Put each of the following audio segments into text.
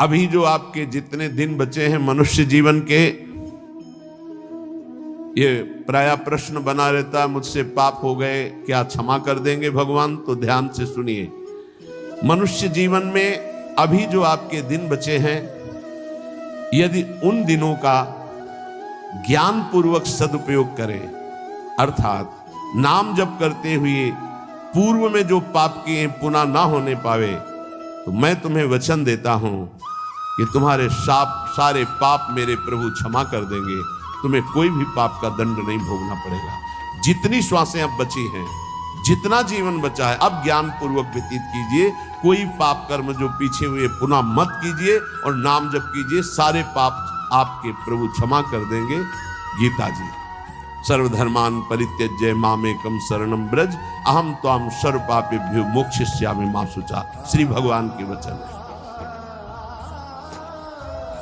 अभी जो आपके जितने दिन बचे हैं मनुष्य जीवन के, ये प्राय प्रश्न बना रहता है, मुझसे पाप हो गए, क्या क्षमा कर देंगे भगवान? तो ध्यान से सुनिए, मनुष्य जीवन में अभी जो आपके दिन बचे हैं, यदि उन दिनों का ज्ञान पूर्वक सदुपयोग करें, अर्थात नाम जप करते हुए पूर्व में जो पाप किए पुनः ना होने पावे, तो मैं तुम्हें वचन देता हूं कि तुम्हारे सारे पाप मेरे प्रभु क्षमा कर देंगे। तुम्हें कोई भी पाप का दंड नहीं भोगना पड़ेगा। जितनी श्वासें अब बची हैं, जितना जीवन बचा है, अब ज्ञान पूर्वक व्यतीत कीजिए। कोई पाप कर्म जो पीछे हुए पुनः मत कीजिए और नाम जप कीजिए, सारे पाप आपके प्रभु क्षमा कर देंगे। गीता जी, सर्वधर्मान परित्यज्य मामेकम शरणम ब्रज अहम त्वाम सर्व पापेभ्यो मोक्षयिष्यामि मा शुचा। श्री भगवान के वचन है।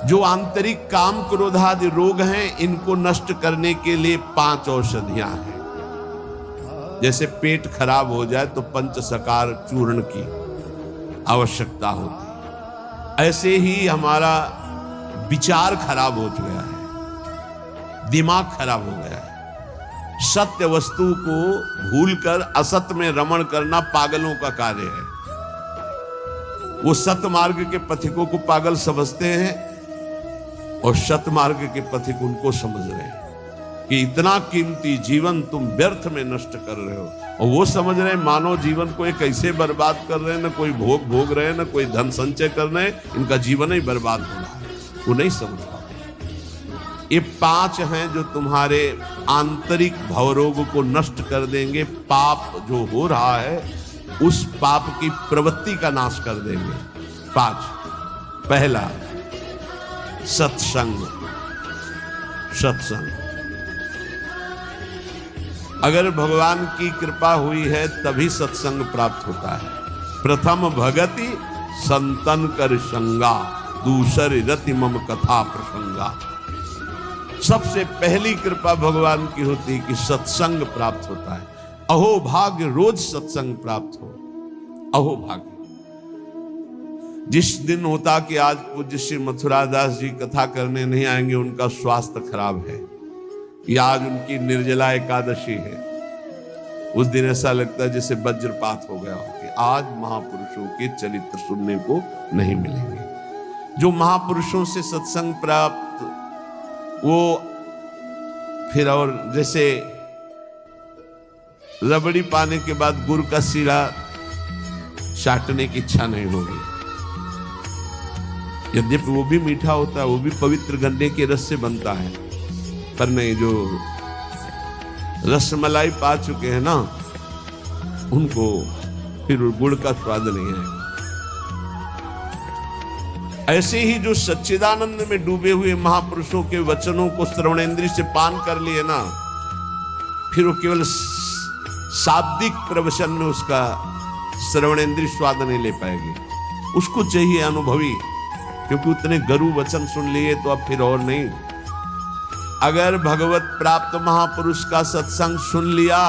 जो आंतरिक काम क्रोधादि रोग हैं, इनको नष्ट करने के लिए 5 औषधियां हैं। जैसे पेट खराब हो जाए तो पंचसकार चूर्ण की आवश्यकता होती है, ऐसे ही हमारा विचार खराब हो गया है, दिमाग खराब हो गया है। सत्य वस्तु को भूलकर असत्य में रमण करना पागलों का कार्य है। वो सत्य मार्ग के पथिकों को पागल समझते हैं और सत्य मार्ग के पथिक उनको समझ रहे हैं कि इतना कीमती जीवन तुम व्यर्थ में नष्ट कर रहे हो, और वो समझ रहे हैं मानव जीवन को एक ऐसे बर्बाद कर रहे हैं, ना कोई भोग भोग रहे हैं, ना कोई धन संचय कर रहे हैं, इनका जीवन ही बर्बाद हो रहा है। वो नहीं समझ पाते। ये 5 हैं जो तुम्हारे आंतरिक भवरोग को नष्ट कर देंगे। पाप जो हो रहा है, उस पाप की प्रवृत्ति का नाश कर देंगे। 5, पहला सत्संग। सत्संग, अगर भगवान की कृपा हुई है तभी सत्संग प्राप्त होता है। प्रथम भगति संतन कर संगा, दूसरी रति मम कथा प्रसंगा। सबसे पहली कृपा भगवान की होती है कि सत्संग प्राप्त होता है। अहो भाग्य रोज सत्संग प्राप्त हो, अहो भाग्य। जिस दिन होता कि आज पूज्य श्री मथुरादास जी कथा करने नहीं आएंगे, उनका स्वास्थ्य खराब है, या आज उनकी निर्जला एकादशी है, उस दिन ऐसा लगता है जैसे वज्रपात हो गया हो कि आज महापुरुषों के चरित्र सुनने को नहीं मिलेंगे। जो महापुरुषों से सत्संग प्राप्त, वो फिर और जैसे रबड़ी पाने के बाद गुड़ का सीढ़ा चाटने की इच्छा नहीं होगी। यद्यपि वो भी मीठा होता है, वो भी पवित्र गन्ने के रस से बनता है, पर नहीं, जो रसमलाई पा चुके हैं ना, उनको फिर गुड़ का स्वाद नहीं है। ऐसे ही जो सच्चिदानंद में डूबे हुए महापुरुषों के वचनों को श्रवणेंद्रिय से पान कर लिए ना, फिर वो केवल शाब्दिक प्रवचन में उसका श्रवणेंद्रिय स्वाद नहीं ले पाएगी। उसको चाहिए अनुभवी, क्योंकि उतने गरु वचन सुन लिए तो अब फिर और नहीं। अगर भगवत प्राप्त महापुरुष का सत्संग सुन लिया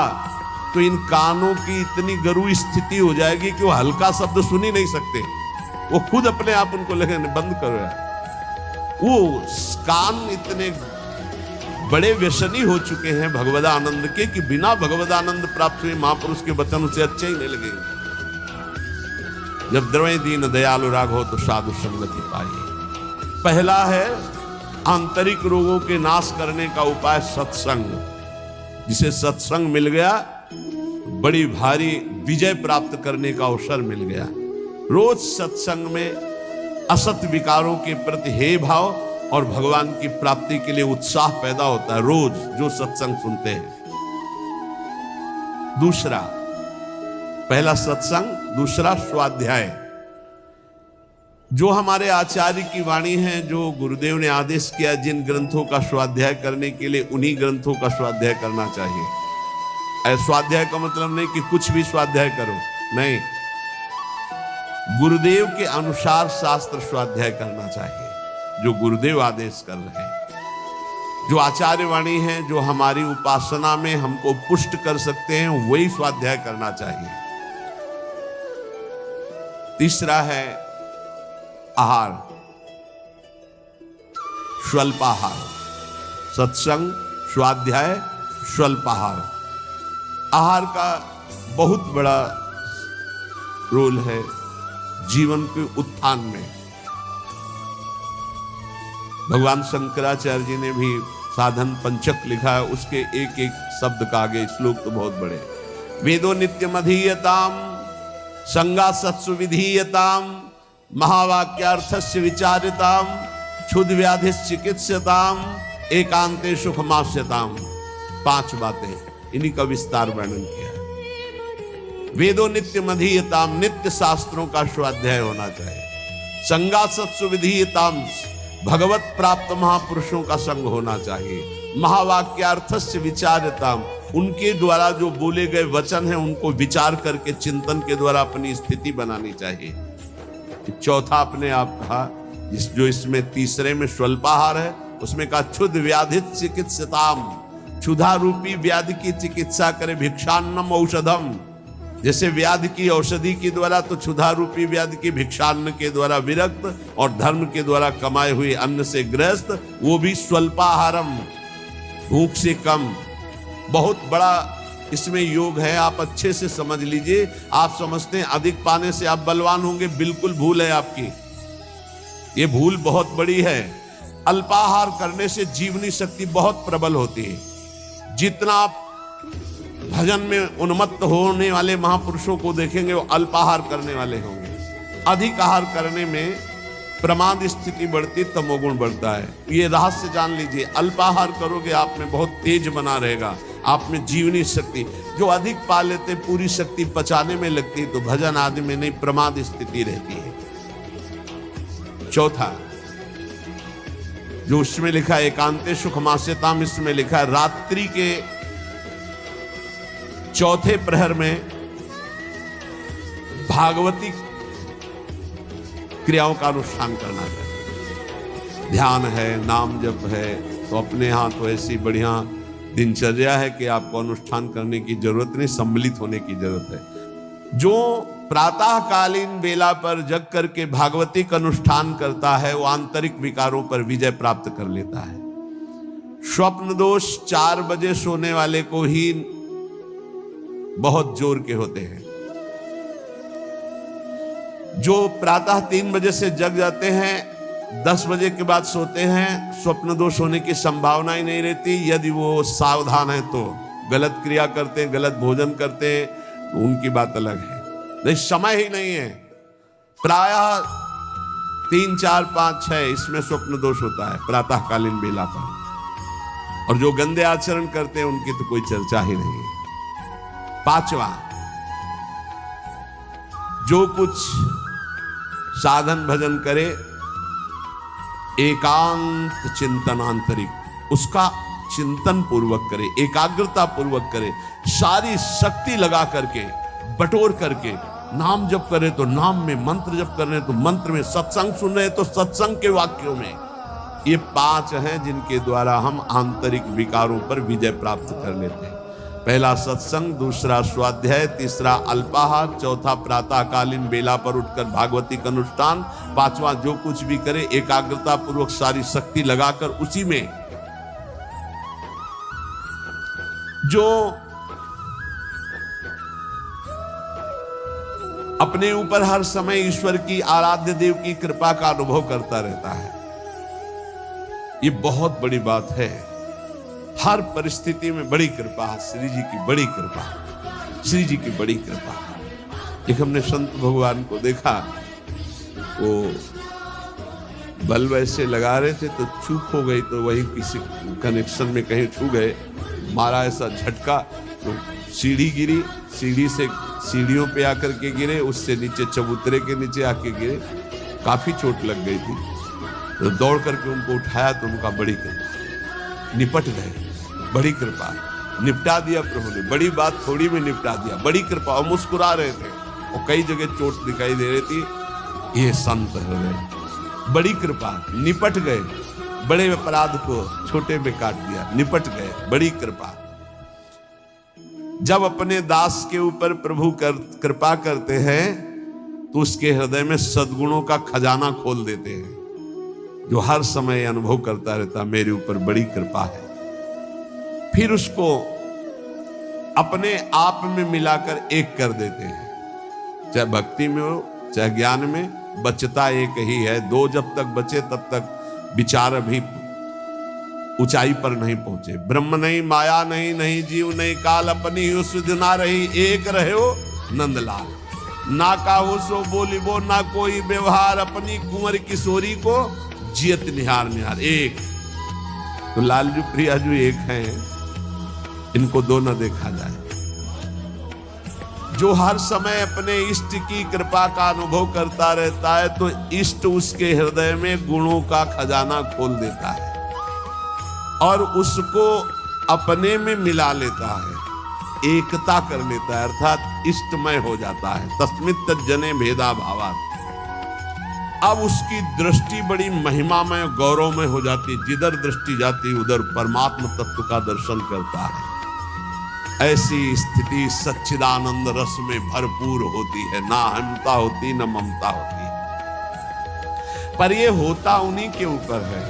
तो इन कानों की इतनी गरु स्थिति हो जाएगी कि वो हल्का शब्द सुन ही नहीं सकते। वो खुद अपने आप उनको लगने बंद कर रहा है। वो कान इतने बड़े व्यसनी हो चुके हैं भगवदानंद के कि बिना भगवदानंद प्राप्त हुए महापुरुष के वचन उसे अच्छे ही नहीं लगेंगे। जब द्रवय दीन दयालु राघव तो साधु संगति पाई। पहला है आंतरिक रोगों के नाश करने का उपाय सत्संग। जिसे सत्संग मिल गया, बड़ी भारी विजय प्राप्त करने का अवसर मिल गया। रोज सत्संग में असत विकारों के प्रति हे भाव और भगवान की प्राप्ति के लिए उत्साह पैदा होता है, रोज जो सत्संग सुनते हैं। दूसरा, पहला सत्संग, दूसरा स्वाध्याय। जो हमारे आचार्य की वाणी है, जो गुरुदेव ने आदेश किया, जिन ग्रंथों का स्वाध्याय करने के लिए उन्हीं ग्रंथों का स्वाध्याय करना चाहिए। स्वाध्याय का मतलब नहीं कि कुछ भी स्वाध्याय करो, नहीं, गुरुदेव के अनुसार शास्त्र स्वाध्याय करना चाहिए, जो गुरुदेव आदेश कर रहे हैं। जो आचार्य वाणी है, जो हमारी उपासना में हमको पुष्ट कर सकते हैं, वही स्वाध्याय करना चाहिए। तीसरा है आहार। स्वल्पाहार, सत्संग, स्वाध्याय, स्वल्पाहार। आहार का बहुत बड़ा रोल है जीवन के उत्थान में। भगवान शंकराचार्य जी ने भी साधन पंचक लिखा है, उसके एक एक शब्द का आगे श्लोक तो बहुत बड़े। वेदो नित्यम अधीयताम संगा सत्सु विधीयताम महावाक्यार्थस्य विचारिताम क्षुद्र व्याधि चिकित्स्यताम एकांते सुखमास्यताम। 5 बातें, इन्हीं का विस्तार वर्णन किया। वेदो नित्य मधीयताम, नित्य शास्त्रों का स्वाध्याय होना चाहिए। संगा सत्सु विधीयताम, भगवत प्राप्त महापुरुषों का संग होना चाहिए। महावाक्यार्थस्य विचारताम, उनके द्वारा जो बोले गए वचन हैं उनको विचार करके चिंतन के द्वारा अपनी स्थिति बनानी चाहिए। चौथा आपने आप कहा, जो इसमें तीसरे में स्वल्पाहार है, उसमें कहा क्षुद्र व्याधि चिकित्सताम, क्षुधा रूपी व्याधि की चिकित्सा करे। भिक्षान्नम औषधम, जैसे व्याधि की औषधि के द्वारा, तो क्षुधा रूपी व्याधि की भिक्षान्न के द्वारा विरक्त और धर्म के द्वारा कमाए हुए अन्न से ग्रस्त, वो भी स्वल्पाहारम, भूख से कम। बहुत बड़ा इसमें योग है, आप अच्छे से समझ लीजिए। आप समझते हैं अधिक पाने से आप बलवान होंगे, बिल्कुल भूल है आपकी, ये भूल बहुत बड़ी है। अल्पाहार करने से जीवनी शक्ति बहुत प्रबल होती है। जितना आप भजन में उन्मत्त होने वाले महापुरुषों को देखेंगे वो अल्पाहार करने वाले होंगे। अधिक आहार करने में प्रमाद स्थिति बढ़ती, तमोगुण बढ़ता है। ये रहस्य जान लीजिए। अल्पाहार करोगे आप में बहुत तेज बना रहेगा, आप में जीवनी शक्ति। जो अधिक पा लेते पूरी शक्ति पचाने में लगती, तो भजन आदि में नहीं, प्रमाद स्थिति रहती है। चौथा जो उसमें लिखा है एकांते सुखमास्यताम, इसमें लिखा है रात्रि के चौथे प्रहर में भागवती क्रियाओं का अनुष्ठान करना चाहिए। ध्यान है, नाम जप है, तो अपने यहाँ तो ऐसी बढ़िया दिनचर्या है कि आपको अनुष्ठान करने की जरूरत नहीं, सम्मिलित होने की जरूरत है। जो प्रातःकालीन बेला पर जग करके भागवती का अनुष्ठान करता है, वो आंतरिक विकारों पर विजय प्राप्त कर लेता है। स्वप्न दोष 4 बजे सोने वाले को ही बहुत जोर के होते हैं। जो प्रातः 3 बजे से जग जाते हैं, 10 बजे के बाद सोते हैं, स्वप्न दोष होने की संभावना ही नहीं रहती। यदि वो सावधान है तो गलत क्रिया करते हैं, गलत भोजन करते हैं, तो उनकी बात अलग है। नहीं, समय ही नहीं है। प्रायः 3, 4, 5, 6 इसमें स्वप्न दोष होता है प्रातःकालीन बेला पर। और जो गंदे आचरण करते हैं उनकी तो कोई चर्चा ही नहीं है। 5वां, जो कुछ साधन भजन करे, एकांत चिंतन आंतरिक, उसका चिंतन पूर्वक करे, एकाग्रता पूर्वक करे, सारी शक्ति लगा करके, बटोर करके। नाम जप करे तो नाम में, मंत्र जप कर रहे तो मंत्र में, सत्संग सुन रहे तो सत्संग के वाक्यों में। ये 5 हैं जिनके द्वारा हम आंतरिक विकारों पर विजय प्राप्त कर लेते हैं। पहला सत्संग, दूसरा स्वाध्याय, तीसरा अल्पाहार, चौथा प्रातःकालीन बेला पर उठकर भागवती का अनुष्ठान, 5वां जो कुछ भी करे एकाग्रता पूर्वक सारी शक्ति लगाकर उसी में। जो अपने ऊपर हर समय ईश्वर की, आराध्य देव की कृपा का अनुभव करता रहता है, ये बहुत बड़ी बात है। हर परिस्थिति में बड़ी कृपा, श्री जी की बड़ी कृपा, श्री जी की बड़ी कृपा। एक हमने संत भगवान को देखा, वो बल्ब ऐसे लगा रहे थे तो चूक हो गई, तो वही किसी कनेक्शन में कहीं छू गए, मारा ऐसा झटका, तो सीढ़ी गिरी, सीढ़ी से सीढ़ियों पे आकर के गिरे, उससे नीचे चबूतरे के नीचे आके गिरे, काफी चोट लग गई थी। तो दौड़ करके उनको उठाया तो उनका बड़ी कृपा, निपट गए, बड़ी कृपा, निपटा दिया प्रभु ने। बड़ी बात थोड़ी में निपटा दिया, बड़ी कृपा। और मुस्कुरा रहे थे और कई जगह चोट दिखाई दे रही थी, ये संत हो गए, बड़ी कृपा, निपट गए। बड़े अपराध को छोटे में काट दिया, निपट गए, बड़ी कृपा। जब अपने दास के ऊपर प्रभु कृपा करते हैं तो उसके हृदय में सद्गुणों का खजाना खोल देते हैं। जो हर समय अनुभव करता रहता मेरे ऊपर बड़ी कृपा है, फिर उसको अपने आप में मिलाकर एक कर देते हैं। चाहे भक्ति में हो चाहे ज्ञान में, बचता एक ही है। दो जब तक बचे तब तक विचार अभी ऊंचाई पर नहीं पहुंचे। ब्रह्म नहीं, माया नहीं, नहीं जीव नहीं काल, अपनी ही सुध ना रही, एक रहे हो नंदलाल। ना काहो सो बोलिबो ना कोई व्यवहार, अपनी कुंवर किशोरी को जियत निहार निहार। एक तो लालजू प्रियाजू एक हैं, इनको दो न देखा जाए। जो हर समय अपने इष्ट की कृपा का अनुभव करता रहता है तो इष्ट उसके हृदय में गुणों का खजाना खोल देता है और उसको अपने में मिला लेता है, एकता कर लेता है, अर्थात इष्टमय हो जाता है। तस्मित् तज्जने भेदा भावात्। अब उसकी दृष्टि बड़ी महिमामय गौरवमय हो जाती, जिधर दृष्टि जाती उधर परमात्मा तत्व का दर्शन करता है। ऐसी स्थिति सच्चिदानंद रस में भरपूर होती है, ना अहंता होती न ममता होती। पर ये होता उन्हीं के ऊपर है।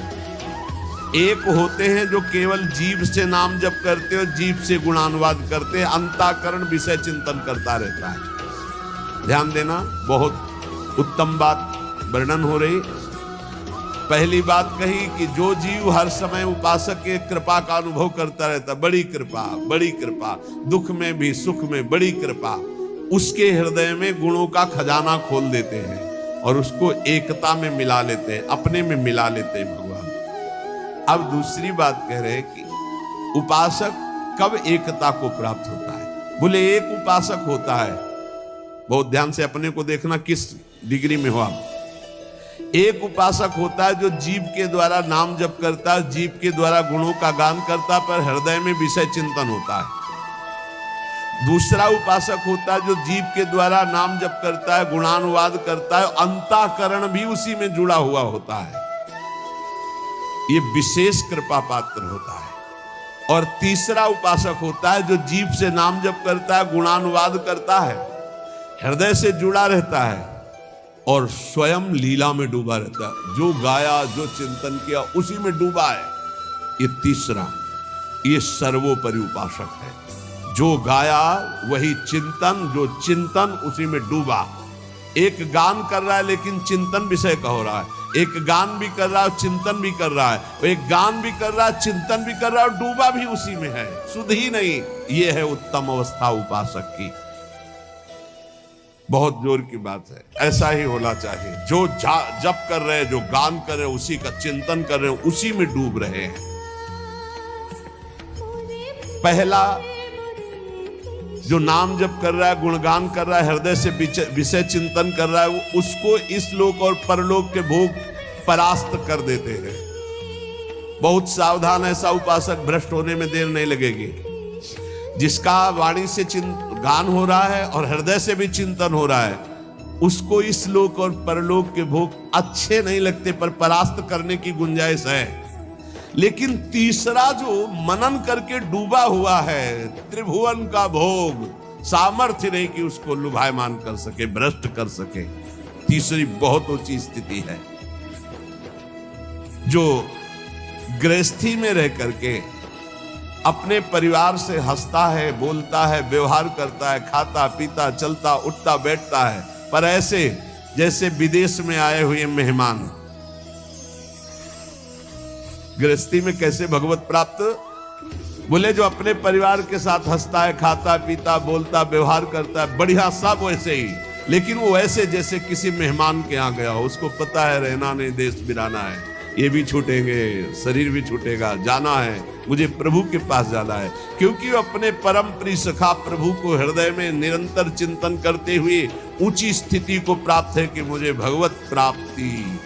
एक होते हैं जो केवल जीभ से नाम जप करते और जीभ से गुणानुवाद करते, अंतःकरण विषय चिंतन करता रहता है। ध्यान देना, बहुत उत्तम बात वर्णन हो रही। पहली बात कही कि जो जीव हर समय उपासक के कृपा का अनुभव करता रहता, बड़ी कृपा बड़ी कृपा, दुख में भी सुख में बड़ी कृपा, उसके हृदय में गुणों का खजाना खोल देते हैं और उसको एकता में मिला लेते हैं, अपने में मिला लेते हैं भगवान। अब दूसरी बात कह रहे हैं कि उपासक कब एकता को प्राप्त होता है। बोले एक उपासक होता है, बहुत ध्यान से अपने को देखना किस डिग्री में हो आप। एक उपासक होता है जो जीव के द्वारा नाम जप करता है, जीव के द्वारा गुणों का गान करता है, पर हृदय में विषय चिंतन होता है। दूसरा उपासक होता है जो जीव के द्वारा नाम जप करता है, गुणानुवाद करता है, अंतःकरण भी उसी में जुड़ा हुआ होता है। ये विशेष कृपा पात्र होता है। और तीसरा उपासक होता है जो जीव से नाम जप करता है, गुणानुवाद करता है, हृदय से जुड़ा रहता है और स्वयं लीला में डूबा रहता है। जो गाया जो चिंतन किया उसी में डूबा है। ये तीसरा, ये सर्वोपरि उपासक है। जो गाया वही चिंतन, जो चिंतन उसी में डूबा। एक गान कर रहा है लेकिन चिंतन विषय का हो रहा है, एक गान भी कर रहा है चिंतन भी कर रहा है, एक गान भी कर रहा है चिंतन भी कर रहा है और डूबा भी उसी में है, सुध ही नहीं। ये है उत्तम अवस्था उपासक की। बहुत जोर की बात है, ऐसा ही होना चाहिए। जो जप कर रहे हैं, जो गान कर रहे हैं, उसी का चिंतन कर रहे हैं, उसी में डूब रहे हैं। पहला जो नाम जप कर रहा है, गुणगान कर रहा है, हृदय से विषय चिंतन कर रहा है, उसको इस लोक और परलोक के भोग परास्त कर देते हैं। बहुत सावधान, ऐसा उपासक भ्रष्ट होने में देर नहीं लगेगी। जिसका वाणी से गान हो रहा है और हृदय से भी चिंतन हो रहा है, उसको इस लोक और परलोक के भोग अच्छे नहीं लगते, पर परास्त करने की गुंजाइश है। लेकिन तीसरा जो मनन करके डूबा हुआ है, त्रिभुवन का भोग, सामर्थ्य नहीं कि उसको लुभायमान कर सके, भ्रष्ट कर सके। तीसरी बहुत ऊंची स्थिति है। जो गृहस्थी में रह करके अपने परिवार से हंसता है, बोलता है, व्यवहार करता है, खाता पीता चलता उठता बैठता है, पर ऐसे जैसे विदेश में आए हुए मेहमान। गृहस्थी में कैसे भगवत प्राप्त? बोले जो अपने परिवार के साथ हंसता है, खाता पीता बोलता व्यवहार करता है, बढ़िया सब वैसे ही, लेकिन वो ऐसे जैसे किसी मेहमान के यहाँ गया हो। उसको पता है रहना नहीं, देश बिराना है, ये भी छूटेंगे, शरीर भी छूटेगा, जाना है, मुझे प्रभु के पास जाना है। क्योंकि वो अपने परम प्रिय सखा प्रभु को हृदय में निरंतर चिंतन करते हुए ऊंची स्थिति को प्राप्त है कि मुझे भगवत प्राप्ति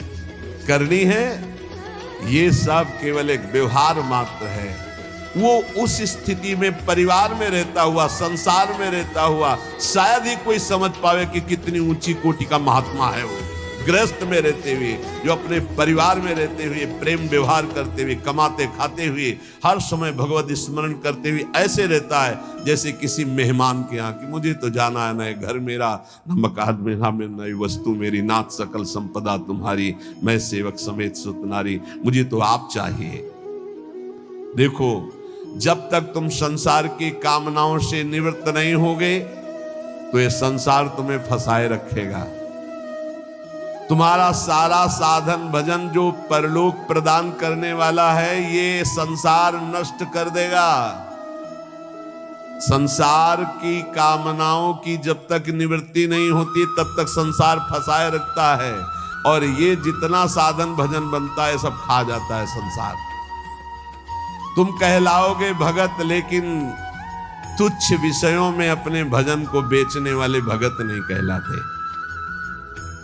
करनी है। ये सब केवल एक व्यवहार मात्र है। वो उस स्थिति में परिवार में रहता हुआ, संसार में रहता हुआ शायद ही कोई समझ पावे कि कितनी ऊंची कोटि का महात्मा है वो। गृहस्थ में रहते हुए, जो अपने परिवार में रहते हुए प्रेम व्यवहार करते हुए, कमाते खाते हुए, हर समय भगवत स्मरण करते हुए ऐसे रहता है जैसे किसी मेहमान के यहाँ कि मुझे तो जाना है, नए घर मेरा, न मकान मेरा, में नई वस्तु मेरी, नाथ सकल संपदा तुम्हारी, मैं सेवक समेत सुतनारी, मुझे तो आप चाहिए। देखो, जब तक तुम संसार की कामनाओं से निवृत्त नहीं होगे तो ये संसार तुम्हें फंसाए रखेगा। तुम्हारा सारा साधन भजन जो परलोक प्रदान करने वाला है, ये संसार नष्ट कर देगा। संसार की कामनाओं की जब तक निवृत्ति नहीं होती तब तक संसार फंसाए रखता है, और ये जितना साधन भजन बनता है सब खा जाता है संसार। तुम कहलाओगे भगत, लेकिन तुच्छ विषयों में अपने भजन को बेचने वाले भगत नहीं कहलाते।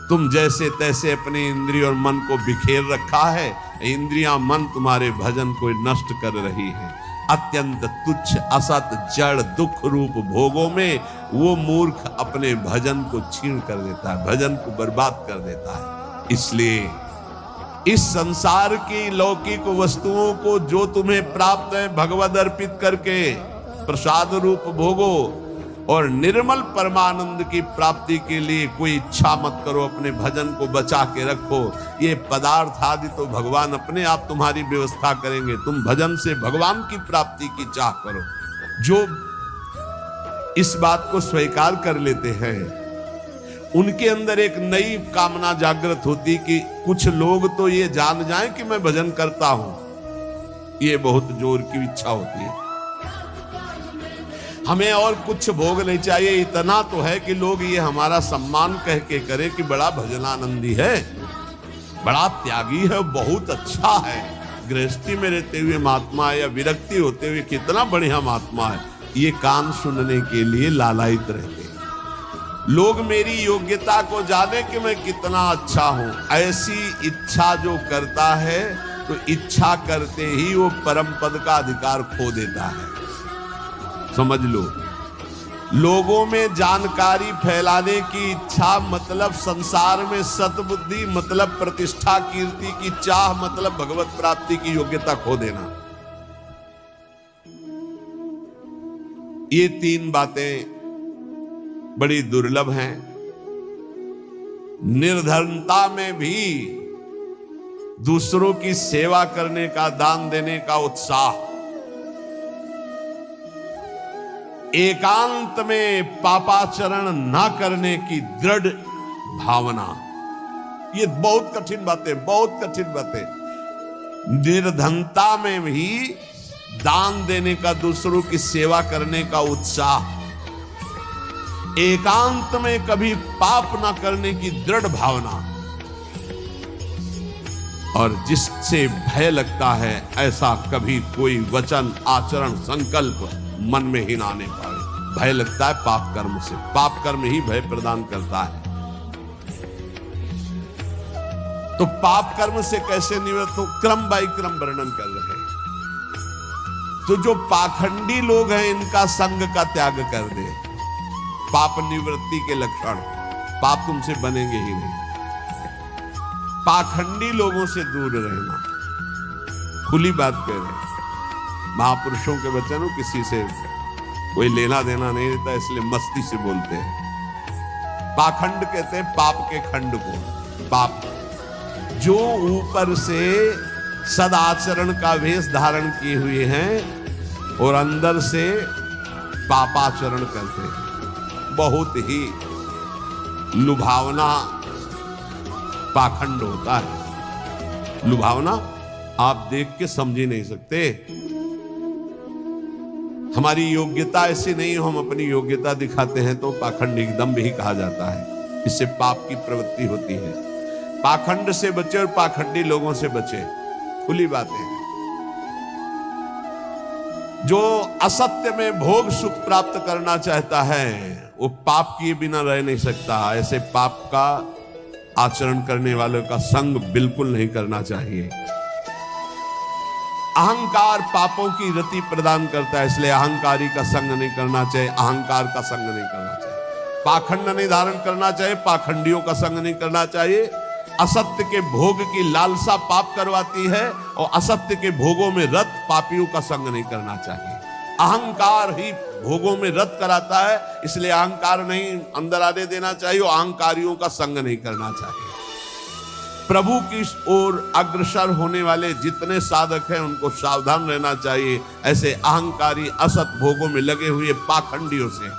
तुम जैसे तैसे अपने इंद्रिय और मन को बिखेर रखा है, इंद्रियां मन तुम्हारे भजन को नष्ट कर रही है। अत्यंत तुच्छ असत जड़ दुख रूप भोगों में वो मूर्ख अपने भजन को छीन कर देता है, भजन को बर्बाद कर देता है। इसलिए इस संसार की लौकिक वस्तुओं को जो तुम्हें प्राप्त है भगवद अर्पित करके प्रसाद रूप भोगो, और निर्मल परमानंद की प्राप्ति के लिए कोई इच्छा मत करो, अपने भजन को बचा के रखो। ये पदार्थ आदि तो भगवान अपने आप तुम्हारी व्यवस्था करेंगे, तुम भजन से भगवान की प्राप्ति की चाह करो। जो इस बात को स्वीकार कर लेते हैं उनके अंदर एक नई कामना जागृत होती कि कुछ लोग तो ये जान जाएं कि मैं भजन करता हूं, ये बहुत जोर की इच्छा होती है। हमें और कुछ भोग नहीं चाहिए, इतना तो है कि लोग ये हमारा सम्मान कह के करे कि बड़ा भजनानंदी है, बड़ा त्यागी है, बहुत अच्छा है, गृहस्थी में रहते हुए महात्मा है या विरक्ति होते हुए कितना बढ़िया महात्मा है। ये कान सुनने के लिए लालायित रहते हैं। लोग मेरी योग्यता को जाने कि मैं कितना अच्छा हूं, ऐसी इच्छा जो करता है तो इच्छा करते ही वो परम पद का अधिकार खो देता है। समझ लो, लोगों में जानकारी फैलाने की इच्छा मतलब संसार में सतबुद्धि, मतलब प्रतिष्ठा कीर्ति की चाह, मतलब भगवत प्राप्ति की योग्यता खो देना। ये तीन बातें बड़ी दुर्लभ हैं। निर्धनता में भी दूसरों की सेवा करने का, दान देने का उत्साह, एकांत में पापाचरण ना करने की दृढ़ भावना, ये बहुत कठिन बातें, बहुत कठिन बातें। निर्धनता में भी दान देने का, दूसरों की सेवा करने का उत्साह, एकांत में कभी पाप ना करने की दृढ़ भावना, और जिससे भय लगता है ऐसा कभी कोई वचन, आचरण, संकल्प मन में ही ना आने पाए। भय लगता है पाप कर्म से, पाप कर्म ही भय प्रदान करता है। तो पाप कर्म से कैसे निवृत्त हो, क्रम बाय क्रम वर्णन कर रहे हैं। तो जो पाखंडी लोग हैं इनका संग का त्याग कर दे, पाप निवृत्ति के लक्षण, पाप तुमसे बनेंगे ही नहीं। पाखंडी लोगों से दूर रहना, खुली बात कह रहे हैं। महापुरुषों के वचन, किसी से कोई लेना देना नहीं रहता, इसलिए मस्ती से बोलते हैं। पाखंड कहते हैं पाप के खंड को। पाप जो ऊपर से सदाचरण का वेश धारण किए हुए हैं और अंदर से पापाचरण करते हैं, बहुत ही लुभावना पाखंड होता है। लुभावना आप देख के समझ ही नहीं सकते। हमारी योग्यता ऐसी नहीं हो, हम अपनी योग्यता दिखाते हैं तो पाखंड एकदम भी कहा जाता है। इससे पाप की प्रवृत्ति होती है। पाखंड से बचे और पाखंडी लोगों से बचे, खुली बातें हैं। जो असत्य में भोग सुख प्राप्त करना चाहता है वो पाप किए बिना रह नहीं सकता। ऐसे पाप का आचरण करने वालों का संग बिल्कुल नहीं करना चाहिए। अहंकार पापों की रति प्रदान करता है, इसलिए अहंकारी का संग नहीं करना चाहिए, अहंकार का संग नहीं करना चाहिए। पाखंड नहीं धारण करना चाहिए, पाखंडियों का संग नहीं करना चाहिए। असत्य के भोग की लालसा पाप करवाती है, और असत्य के भोगों में रत पापियों का संग नहीं करना चाहिए। अहंकार ही भोगों में रत कराता है, इसलिए अहंकार नहीं अंदर आने देना चाहिए और अहंकारियों का संग नहीं करना चाहिए। प्रभु की ओर अग्रसर होने वाले जितने साधक हैं उनको सावधान रहना चाहिए ऐसे अहंकारी असत भोगों में लगे हुए पाखंडियों से।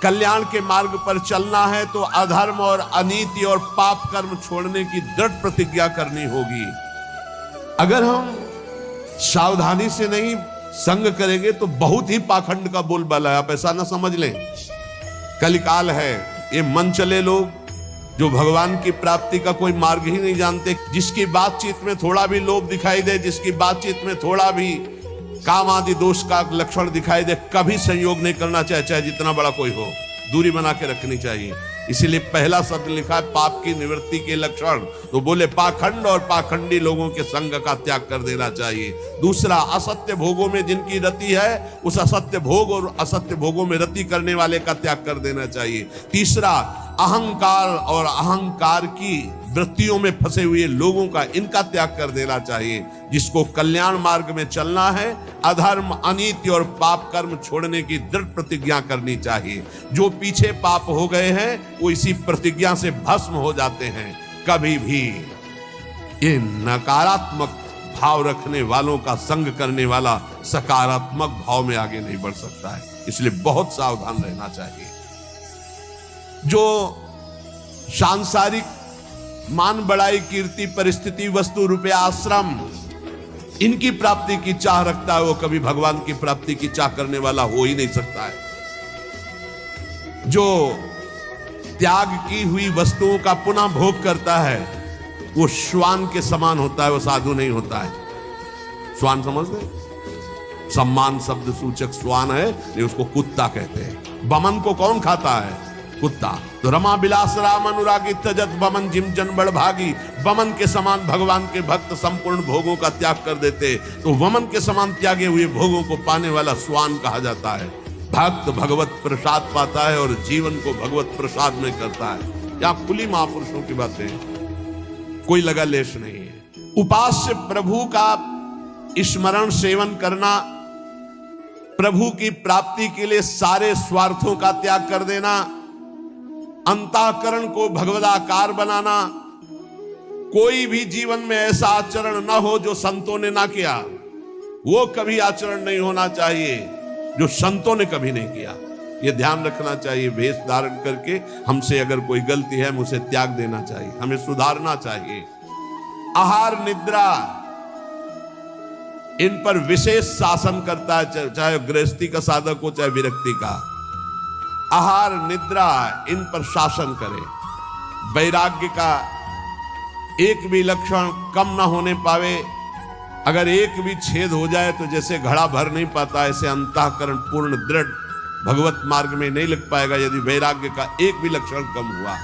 कल्याण के मार्ग पर चलना है तो अधर्म और अनीति और पाप कर्म छोड़ने की दृढ़ प्रतिज्ञा करनी होगी। अगर हम सावधानी से नहीं संग करेंगे तो बहुत ही पाखंड का बोलबाला है, आप ऐसा ना समझ लें। कलिकाल है, ये मन चले लोग जो भगवान की प्राप्ति का कोई मार्ग ही नहीं जानते, जिसकी बातचीत में थोड़ा भी लोभ दिखाई दे, जिसकी बातचीत में थोड़ा भी काम आदि दोष का लक्षण दिखाई दे, कभी संयोग नहीं करना चाहिए, चाहे जितना बड़ा कोई हो, दूरी बना के रखनी चाहिए। इसीलिए पहला शब्द लिखा है पाप की निवृत्ति के लक्षण, तो बोले पाखंड और पाखंडी लोगों के संग का त्याग कर देना चाहिए। दूसरा, असत्य भोगों में जिनकी रति है उस असत्य भोग और असत्य भोगों में रति करने वाले का त्याग कर देना चाहिए। तीसरा, अहंकार और अहंकार की वृत्तियों में फंसे हुए लोगों का इनका त्याग कर देना चाहिए। जिसको कल्याण मार्ग में चलना है, अधर्म अनीति और पाप कर्म छोड़ने की दृढ़ प्रतिज्ञा करनी चाहिए। जो पीछे पाप हो गए हैं वो इसी प्रतिज्ञा से भस्म हो जाते हैं। कभी भी ये नकारात्मक भाव रखने वालों का संग करने वाला सकारात्मक भाव में आगे नहीं बढ़ सकता है, इसलिए बहुत सावधान रहना चाहिए। जो सांसारिक मान बढ़ाई कीर्ति परिस्थिति वस्तु रुपया आश्रम इनकी प्राप्ति की चाह रखता है, वो कभी भगवान की प्राप्ति की चाह करने वाला हो ही नहीं सकता है। जो त्याग की हुई वस्तुओं का पुनः भोग करता है वो श्वान के समान होता है, वो साधु नहीं होता है। श्वान समझते, सम्मान शब्द सूचक श्वान है, ये उसको कुत्ता कहते हैं। बमन को कौन खाता है? कुत्ता। तो रमा बिलास राम अनुरागी तजत बमन जिम जन बड़ भागी। बमन के समान भगवान के भक्त संपूर्ण भोगों का त्याग कर देते, तो वमन के समान त्यागे हुए भोगों को पाने वाला स्वान कहा जाता है। भक्त भगवत प्रसाद पाता है और जीवन को भगवत प्रसाद में करता है। यहाँ खुली महापुरुषों की बातें, कोई लगा लेश नहीं है। उपास्य प्रभु का स्मरण सेवन करना, प्रभु की प्राप्ति के लिए सारे स्वार्थों का त्याग कर देना, अंतःकरण को भगवदाकार बनाना। कोई भी जीवन में ऐसा आचरण न हो जो संतों ने ना किया, वो कभी आचरण नहीं होना चाहिए जो संतों ने कभी नहीं किया। ये ध्यान रखना चाहिए। वेश धारण करके हमसे अगर कोई गलती है हमें उसे त्याग देना चाहिए, हमें सुधारना चाहिए। आहार निद्रा इन पर विशेष शासन करता है, चाहे गृहस्थी का साधक हो चाहे विरक्ति का। आहार निद्रा इन पर शासन करे। वैराग्य का एक भी लक्षण कम ना होने पावे। अगर एक भी छेद हो जाए तो जैसे घड़ा भर नहीं पाता, ऐसे अंतःकरण पूर्ण दृढ़ भगवत मार्ग में नहीं लग पाएगा यदि वैराग्य का एक भी लक्षण कम हुआ।